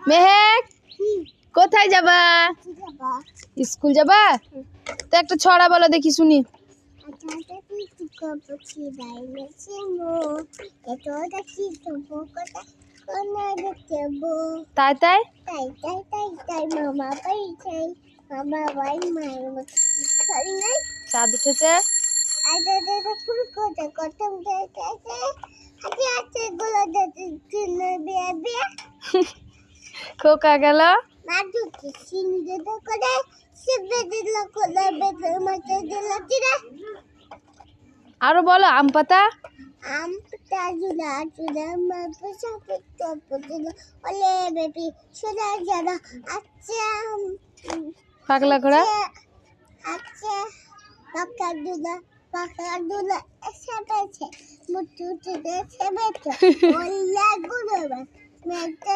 মেহেক কোথায় যাবা? স্কুল যাবা? তো একটা ছড়া বলো দেখি শুনি। তাই তাই তাই তাই তাই তাই মামা বাই চাই মামা বাই মায়ের সরি নাই চাঁদ উঠেছে। আদা দাদা ফুল কোটা কতম দেখেছে হাতে হাতে গোলা দাদা চিন বিয়া বিয়া খোকা গেল। মাদু কি সিংহে করে শিবে দিল কোলা বেতে মাতে দিল চিরা। আরো বলো। আম পাতা। আম পাতা জুলা জুলা মা পয়সা টপ দিল ওলে বেবি সোজা যারা আচ্ছা পাগলা ঘোড়া। আচ্ছা পাকা দুলা এসে পেয়েছে মুটু তুলে এসে পেয়েছে ওলা গুলো মেয়েটা